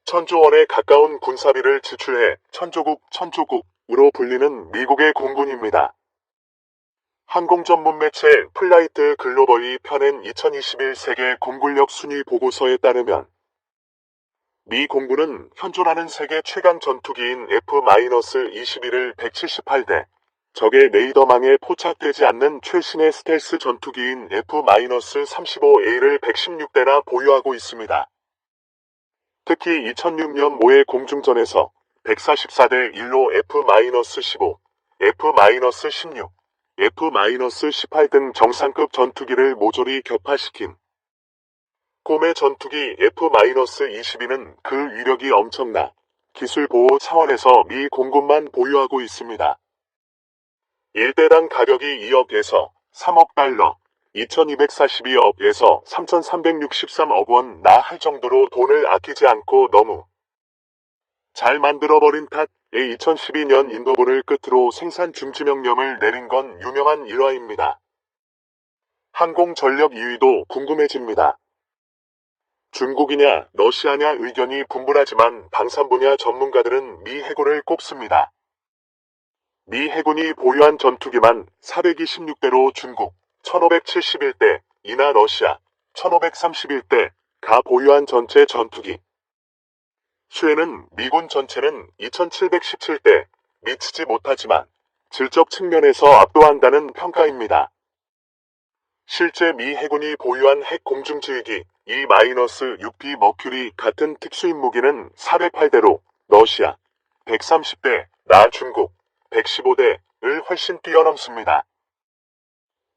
천조 원에 가까운 군사비를 지출해 천조국으로 불리는 미국의 공군입니다. 항공 전문 매체 플라이트 글로벌이 펴낸 2021 세계 공군력 순위 보고서에 따르면 미 공군은 현존하는 세계 최강 전투기인 F-21을 178대, 적의 레이더망에 포착되지 않는 최신의 스텔스 전투기인 F-35A를 116대나 보유하고 있습니다. 특히 2006년 모해 공중전에서 144대 1로 F-15, F-16, F-18 등 정상급 전투기를 모조리 격파시킨 꿈의 전투기 F-22는 그 위력이 엄청나 기술 보호 차원에서 미 공군만 보유하고 있습니다. 1대당 가격이 2억에서 3억 달러, 2242억에서 3363억 원 나 할 정도로 돈을 아끼지 않고 너무 잘 만들어버린 탓에 2012년 인도본을 끝으로 생산 중지 명령을 내린 건 유명한 일화입니다. 항공 전력 2위도 궁금해집니다. 중국이냐 러시아냐 의견이 분분하지만 방산 분야 전문가들은 미 해군을 꼽습니다. 미 해군이 보유한 전투기만 426대로 중국 1571대, 이나 러시아 1531대가 보유한 전체 전투기 수에는 미군 전체는 2717대 미치지 못하지만 질적 측면에서 압도한다는 평가입니다. 실제 미 해군이 보유한 핵 공중지휘기 E-6B 머큐리 같은 특수임 무기는 408대로 러시아 130대, 나 중국 115대를 훨씬 뛰어넘습니다.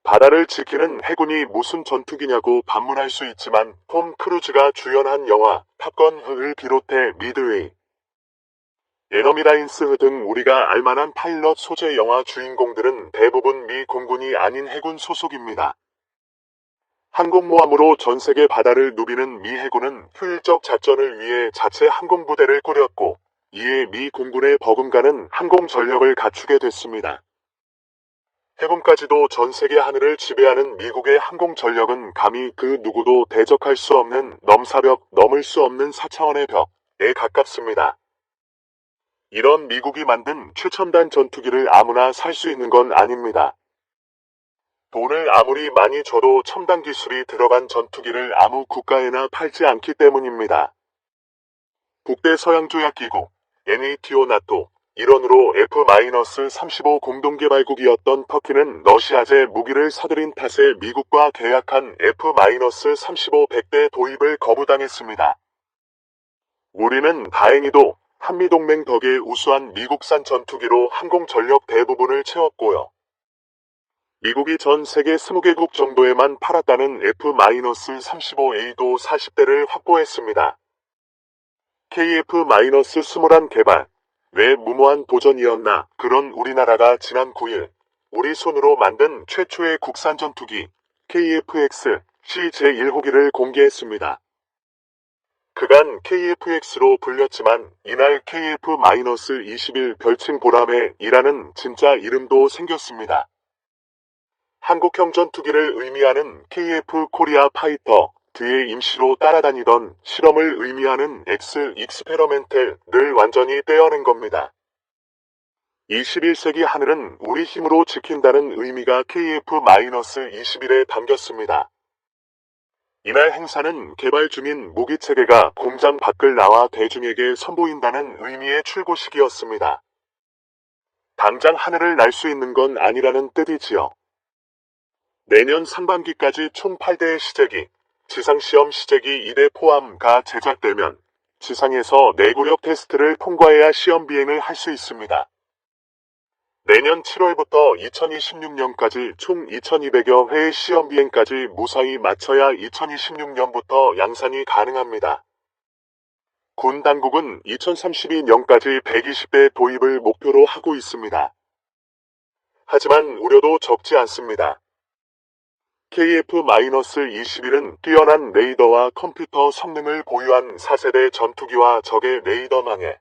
바다를 지키는 해군이 무슨 전투기냐고 반문할 수 있지만 톰 크루즈가 주연한 영화 탑건을 비롯해 미드웨이, 에너미 라인스 등 우리가 알만한 파일럿 소재 영화 주인공들은 대부분 미 공군이 아닌 해군 소속입니다. 항공모함으로 전세계 바다를 누비는 미 해군은 효율적 작전을 위해 자체 항공부대를 꾸렸고 이에 미 공군의 버금가는 항공 전력을 갖추게 됐습니다. 해군까지도 전세계 하늘을 지배하는 미국의 항공 전력은 감히 그 누구도 대적할 수 없는 넘사벽, 넘을 수 없는 4차원의 벽에 가깝습니다. 이런 미국이 만든 최첨단 전투기를 아무나 살 수 있는 건 아닙니다. 돈을 아무리 많이 줘도 첨단 기술이 들어간 전투기를 아무 국가에나 팔지 않기 때문입니다. 북대서양조약기구, NATO 나토, 일원으로 F-35 공동개발국이었던 터키는 러시아제 무기를 사들인 탓에 미국과 계약한 F-35 100대 도입을 거부당했습니다. 우리는 다행히도 한미동맹 덕에 우수한 미국산 전투기로 항공 전력 대부분을 채웠고요. 미국이 전 세계 20개국 정도에만 팔았다는 F-35A도 40대를 확보했습니다. KF-21 개발, 왜 무모한 도전이었나? 그런 우리나라가 지난 9일 우리 손으로 만든 최초의 국산 전투기 KF-X 제1호기를 공개했습니다. 그간 KF-X로 불렸지만 이날 KF-21 별칭 보람의 이라는 진짜 이름도 생겼습니다. 한국형 전투기를 의미하는 KF 코리아 파이터, 뒤에 임시로 따라다니던 실험을 의미하는 X 익스페러멘텔을 완전히 떼어낸 겁니다. 21세기 하늘은 우리 힘으로 지킨다는 의미가 KF-21에 담겼습니다. 이날 행사는 개발 중인 무기체계가 공장 밖을 나와 대중에게 선보인다는 의미의 출고식이었습니다. 당장 하늘을 날 수 있는 건 아니라는 뜻이지요. 내년 상반기까지 총 8대의 시제기, 지상시험 시제기 2대 포함가 제작되면 지상에서 내구력 테스트를 통과해야 시험 비행을 할 수 있습니다. 내년 7월부터 2026년까지 총 2200여 회의 시험 비행까지 무사히 마쳐야 2026년부터 양산이 가능합니다. 군 당국은 2032년까지 120대 도입을 목표로 하고 있습니다. 하지만 우려도 적지 않습니다. KF-21은 뛰어난 레이더와 컴퓨터 성능을 보유한 4세대 전투기와 적의 레이더망에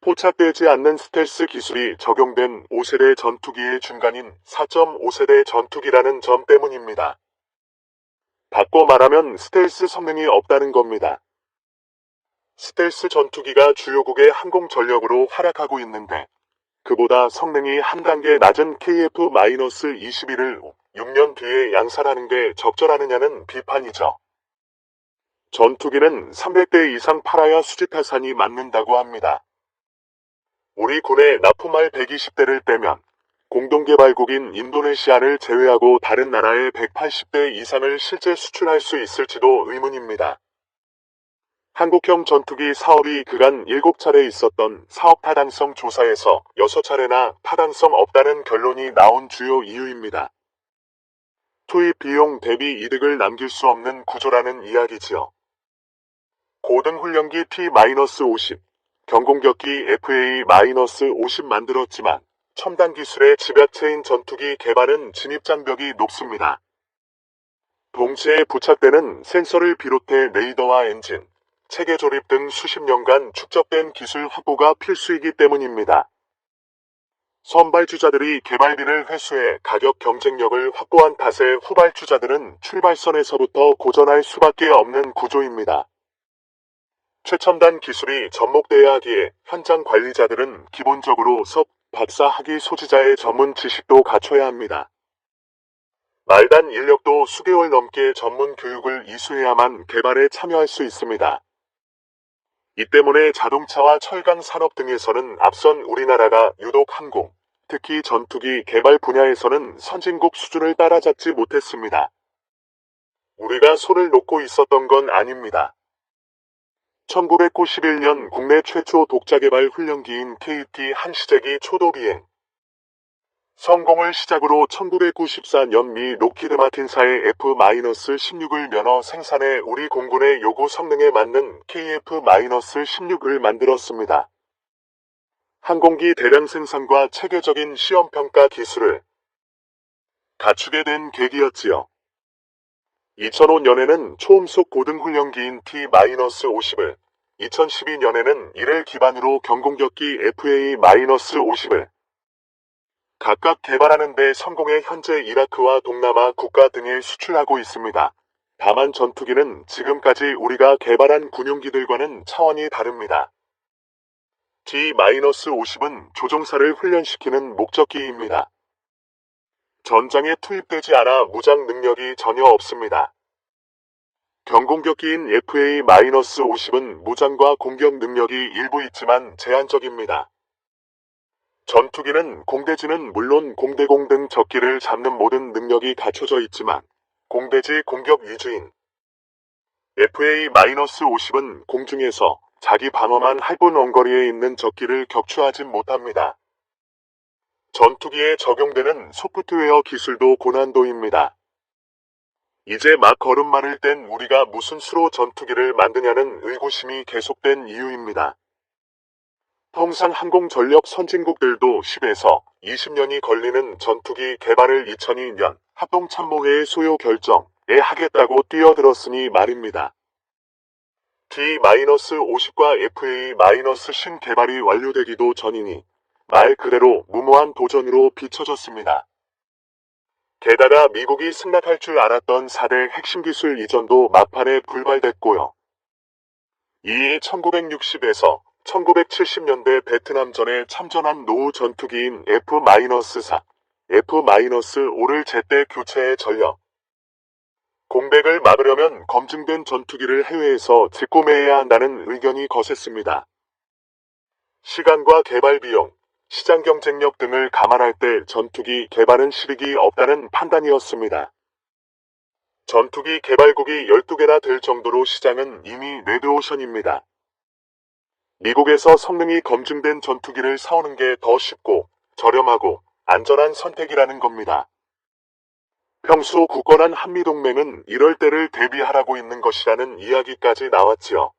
포착되지 않는 스텔스 기술이 적용된 5세대 전투기의 중간인 4.5세대 전투기라는 점 때문입니다. 바꿔 말하면 스텔스 성능이 없다는 겁니다. 스텔스 전투기가 주요국의 항공 전력으로 활약하고 있는데 그보다 성능이 한 단계 낮은 KF-21을 6년 뒤에 양산하는 게 적절하느냐는 비판이죠. 전투기는 300대 이상 팔아야 수지타산이 맞는다고 합니다. 우리 군의 납품할 120대를 빼면 공동개발국인 인도네시아를 제외하고 다른 나라에 180대 이상을 실제 수출할 수 있을지도 의문입니다. 한국형 전투기 사업이 그간 7차례 있었던 사업 타당성 조사에서 6차례나 타당성 없다는 결론이 나온 주요 이유입니다. 투입 비용 대비 이득을 남길 수 없는 구조라는 이야기지요. 고등훈련기 T-50, 경공격기 FA-50 만들었지만 첨단 기술의 집약체인 전투기 개발은 진입장벽이 높습니다. 동체에 부착되는 센서를 비롯해 레이더와 엔진, 체계 조립 등 수십 년간 축적된 기술 확보가 필수이기 때문입니다. 선발주자들이 개발비를 회수해 가격 경쟁력을 확보한 탓에 후발주자들은 출발선에서부터 고전할 수밖에 없는 구조입니다. 최첨단 기술이 접목돼야 하기에 현장 관리자들은 기본적으로 박사 학위 소지자의 전문 지식도 갖춰야 합니다. 말단 인력도 수개월 넘게 전문 교육을 이수해야만 개발에 참여할 수 있습니다. 이 때문에 자동차와 철강 산업 등에서는 앞선 우리나라가 유독 항공, 특히 전투기 개발 분야에서는 선진국 수준을 따라잡지 못했습니다. 우리가 손을 놓고 있었던 건 아닙니다. 1991년 국내 최초 독자개발 훈련기인 KT 한시제기 초도 비행. 성공을 시작으로 1994년 미 록히드 마틴사의 F-16을 면허 생산해 우리 공군의 요구 성능에 맞는 KF-16을 만들었습니다. 항공기 대량 생산과 체계적인 시험평가 기술을 갖추게 된 계기였지요. 2005년에는 초음속 고등훈련기인 T-50을, 2012년에는 이를 기반으로 경공격기 FA-50을 각각 개발하는 데 성공해 현재 이라크와 동남아 국가 등에 수출하고 있습니다. 다만 전투기는 지금까지 우리가 개발한 군용기들과는 차원이 다릅니다. T-50은 조종사를 훈련시키는 목적기입니다. 전장에 투입되지 않아 무장 능력이 전혀 없습니다. 경공격기인 FA-50은 무장과 공격 능력이 일부 있지만 제한적입니다. 전투기는 공대지는 물론 공대공 등 적기를 잡는 모든 능력이 갖춰져 있지만 공대지 공격 위주인 FA-50은 공중에서 자기 방어만 할 뿐 원거리에 있는 적기를 격추하지 못합니다. 전투기에 적용되는 소프트웨어 기술도 고난도입니다. 이제 막 걸음마를 뗀 우리가 무슨 수로 전투기를 만드냐는 의구심이 계속된 이유입니다. 통상 항공전력 선진국들도 10에서 20년이 걸리는 전투기 개발을 2002년 합동참모회의 소요 결정에 하겠다고 뛰어들었으니 말입니다. T-50과 FA-10 개발이 완료되기도 전이니 말 그대로 무모한 도전으로 비춰졌습니다. 게다가 미국이 승낙할 줄 알았던 4대 핵심 기술 이전도 막판에 불발됐고요. 이에 1960에서 1970년대 베트남전에 참전한 노후 전투기인 F-4, F-5를 제때 교체해 전력 공백을 막으려면 검증된 전투기를 해외에서 직구매해야 한다는 의견이 거셌습니다. 시간과 개발 비용, 시장 경쟁력 등을 감안할 때 전투기 개발은 실익이 없다는 판단이었습니다. 전투기 개발국이 12개나 될 정도로 시장은 이미 레드오션입니다. 미국에서 성능이 검증된 전투기를 사오는 게 더 쉽고 저렴하고 안전한 선택이라는 겁니다. 평소 굳건한 한미동맹은 이럴 때를 대비하라고 있는 것이라는 이야기까지 나왔지요.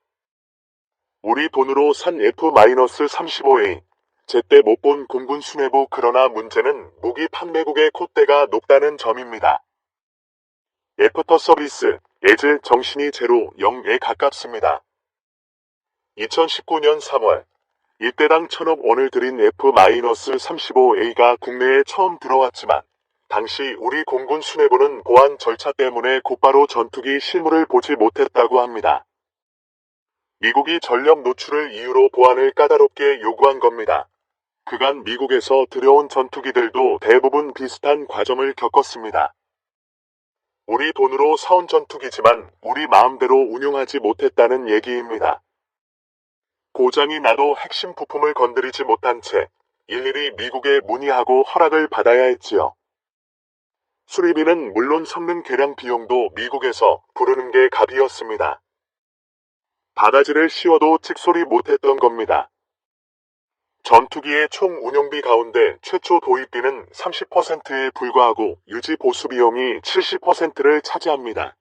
우리 돈으로 산 F-35A, 제때 못 본 공군 수뇌부 그러나 문제는 무기 판매국의 콧대가 높다는 점입니다. 애프터 서비스, 애질 정신이 제로 0에 가깝습니다. 2019년 3월, 1대당 1,000억 원을 들인 F-35A가 국내에 처음 들어왔지만 당시 우리 공군 수뇌부는 보안 절차 때문에 곧바로 전투기 실물을 보지 못했다고 합니다. 미국이 전력 노출을 이유로 보안을 까다롭게 요구한 겁니다. 그간 미국에서 들여온 전투기들도 대부분 비슷한 과정을 겪었습니다. 우리 돈으로 사온 전투기지만 우리 마음대로 운용하지 못했다는 얘기입니다. 고장이 나도 핵심 부품을 건드리지 못한 채 일일이 미국에 문의하고 허락을 받아야 했지요. 수리비는 물론 성능 개량 비용도 미국에서 부르는 게 갑이었습니다. 바가지를 씌워도 찍소리 못했던 겁니다. 전투기의 총 운용비 가운데 최초 도입비는 30%에 불과하고 유지 보수 비용이 70%를 차지합니다.